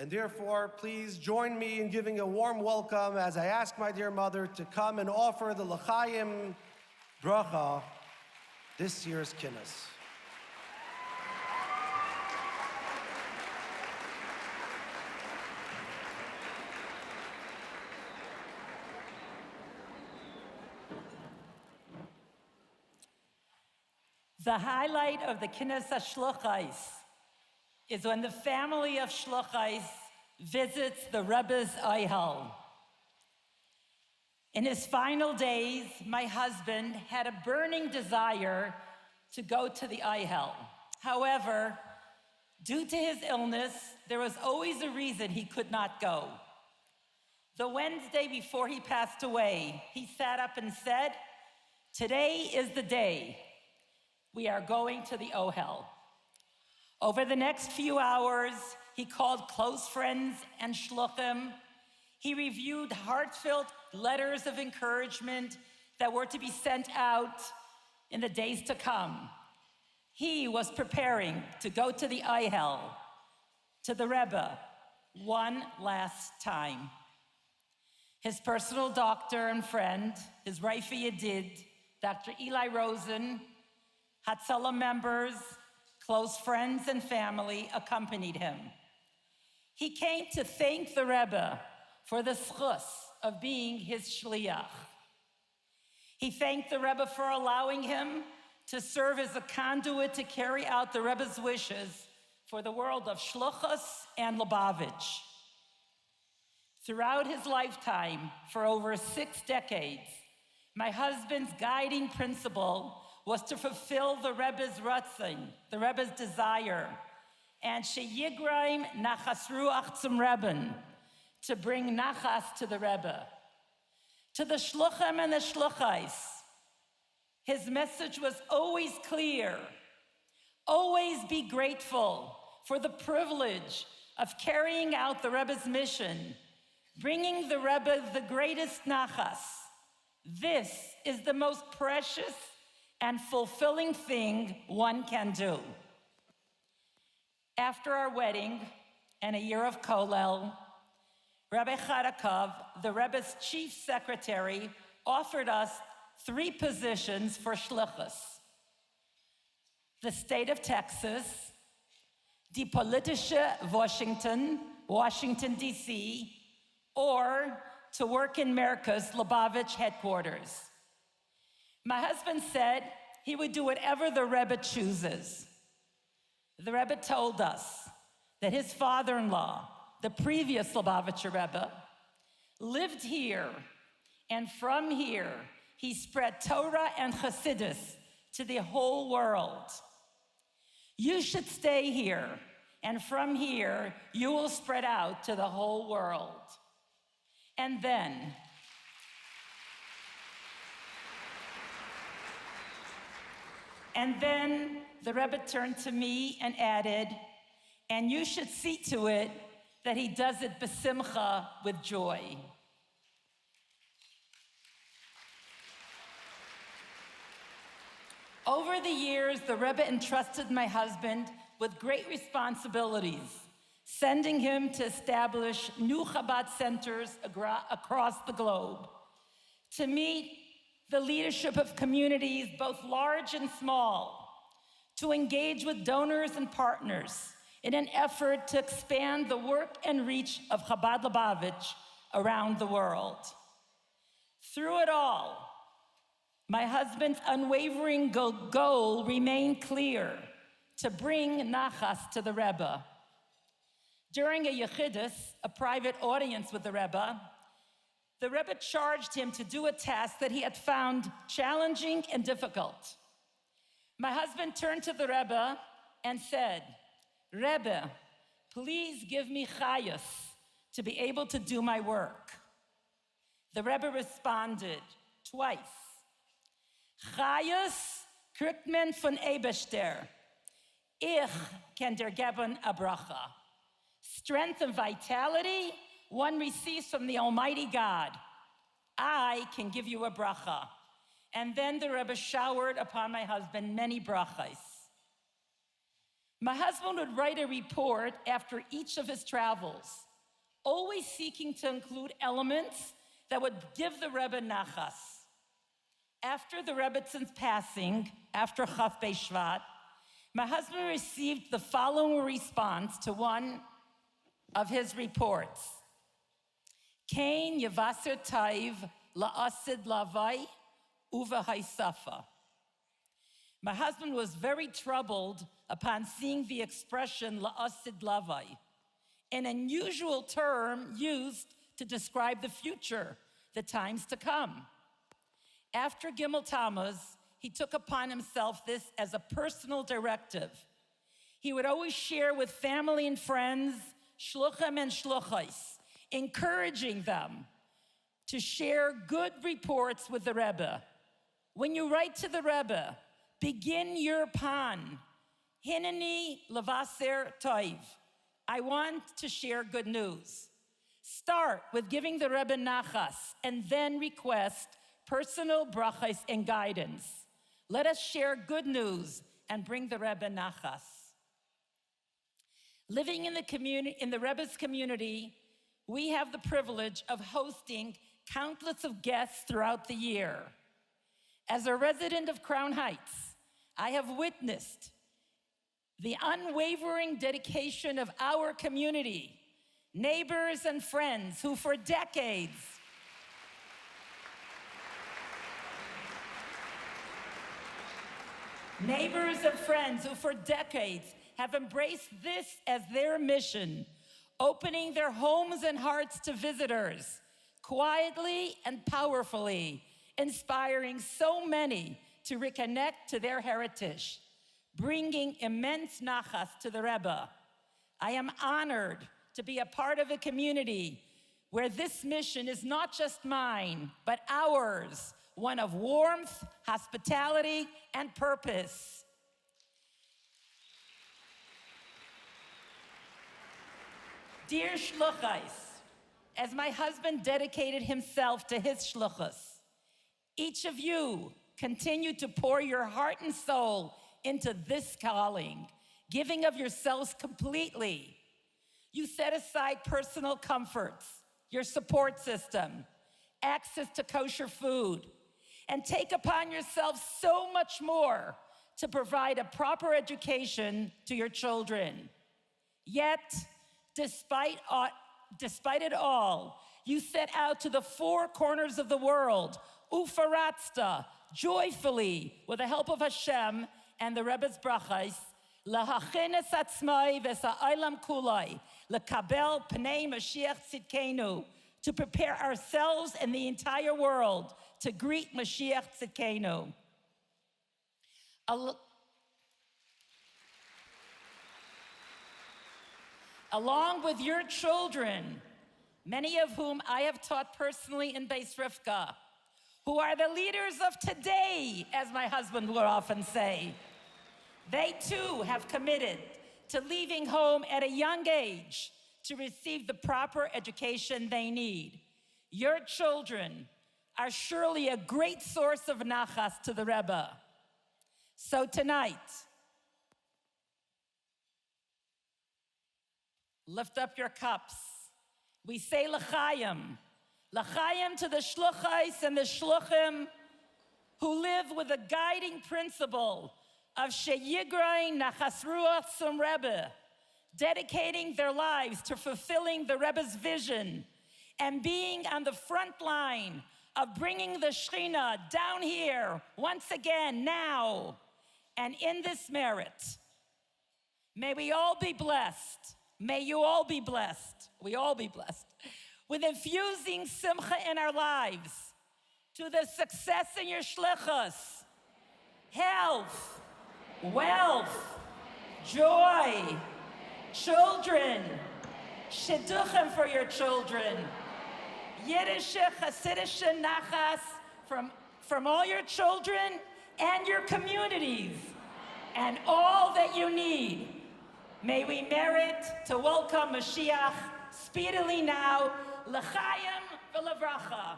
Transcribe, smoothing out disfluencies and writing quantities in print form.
And therefore, please join me in giving a warm welcome as I ask my dear mother to come and offer the L'chaim bracha, this year's Kinus. The highlight of the Kinus Hashluchos is when the family of Shluchos visits the Rebbe's Oihel. In his final days, my husband had a burning desire to go to the Oihel. However, due to his illness, there was always a reason he could not go. The Wednesday before he passed away, he sat up and said, "Today is the day. We are going to the Ohel." Over the next few hours, he called close friends and shluchim. He reviewed heartfelt letters of encouragement that were to be sent out in the days to come. He was preparing to go to the Ohel, to the Rebbe, one last time. His personal doctor and friend, his Reifa Yedid, Dr. Eli Rosen, Hatzalah members, close friends and family accompanied him. He came to thank the Rebbe for the schus of being his shliach. He thanked the Rebbe for allowing him to serve as a conduit to carry out the Rebbe's wishes for the world of Shluchos and Lubavitch. Throughout his lifetime, for over 6 decades, my husband's guiding principle was to fulfill the Rebbe's ratzon, the Rebbe's desire, and sheyigraim nachas ruach zum Rebben, to bring nachas to the Rebbe. To the shluchim and the shluchais, his message was always clear. Always be grateful for the privilege of carrying out the Rebbe's mission, bringing the Rebbe the greatest nachas. This is the most precious and fulfilling thing one can do. After our wedding and a year of Kollel, Rabbi Charakov, the Rebbe's chief secretary, offered us 3 positions for shlichus: the state of Texas, die politische Washington, D.C., or to work in Merka's Lubavitch headquarters. My husband said he would do whatever the Rebbe chooses. The Rebbe told us that his father-in-law, the previous Lubavitcher Rebbe, lived here, and from here, he spread Torah and Chassidus to the whole world. You should stay here, and from here, you will spread out to the whole world. And then the Rebbe turned to me and added, "And you should see to it that he does it b'simcha, with joy." Over the years, the Rebbe entrusted my husband with great responsibilities, sending him to establish new Chabad centers across the globe, to meet the leadership of communities, both large and small, to engage with donors and partners in an effort to expand the work and reach of Chabad Lubavitch around the world. Through it all, my husband's unwavering goal remained clear: to bring nachas to the Rebbe. During a yechidus, a private audience with the Rebbe charged him to do a task that he had found challenging and difficult. My husband turned to the Rebbe and said, "Rebbe, please give me chayus to be able to do my work." The Rebbe responded twice, "Chayus kriegt men von Eibeshter. Ich kann dir geben a bracha." Strength and vitality one receives from the Almighty God. I can give you a bracha. And then the Rebbe showered upon my husband many brachas. My husband would write a report after each of his travels, always seeking to include elements that would give the Rebbe nachas. After the Rebbetzin's passing, after Chaf Shvat, my husband received the following response to one of his reports. Kain Yavaser Taiv La'asid Lavai Uva Haisafa. My husband was very troubled upon seeing the expression La'asid Lavai, an unusual term used to describe the future, the times to come. After Gimel Tammuz, he took upon himself this as a personal directive. He would always share with family and friends, shluchim and shluchos, encouraging them to share good reports with the Rebbe. When you write to the Rebbe, begin your pan. Hineni levaser toiv. I want to share good news. Start with giving the Rebbe nachas and then request personal brachas and guidance. Let us share good news and bring the Rebbe nachas. Living in the community, in the Rebbe's community, we have the privilege of hosting countless of guests throughout the year. As a resident of Crown Heights, I have witnessed the unwavering dedication of our community, neighbors and friends who for decades have embraced this as their mission, opening their homes and hearts to visitors, quietly and powerfully, inspiring so many to reconnect to their heritage, bringing immense nachas to the Rebbe. I am honored to be a part of a community where this mission is not just mine, but ours, one of warmth, hospitality, and purpose. Dear Shluchos, as my husband dedicated himself to his Shluchos, each of you continue to pour your heart and soul into this calling, giving of yourselves completely. You set aside personal comforts, your support system, access to kosher food, and take upon yourself so much more to provide a proper education to your children. Yet, despite it all, you set out to the four corners of the world, ufaratzta, joyfully, with the help of Hashem and the Rebbe's brachas, lahachin es atzmai v'sa'olam kulai, lekabel pnei Mashiach tzidkenu, to prepare ourselves and the entire world to greet Mashiach tzidkenu. Along with your children, many of whom I have taught personally in Beis Rivka, who are the leaders of today, as my husband would often say. They too have committed to leaving home at a young age to receive the proper education they need. Your children are surely a great source of nachas to the Rebbe. So tonight, lift up your cups. We say l'chaim. L'chaim to the shluchos and the shluchim who live with the guiding principle of sheyigrain nachas ruach sum Rebbe, dedicating their lives to fulfilling the Rebbe's vision and being on the front line of bringing the Shekhinah down here once again now. And in this merit, may we all be blessed. May you all be blessed. We all be blessed with infusing simcha in our lives to the success in your shlichus, health, wealth, joy, children, shidduchim for your children, Yiddish, Hasidish, nachas from all your children and your communities, and all that you need. May we merit to welcome Mashiach speedily now, l'chaim v'levracha.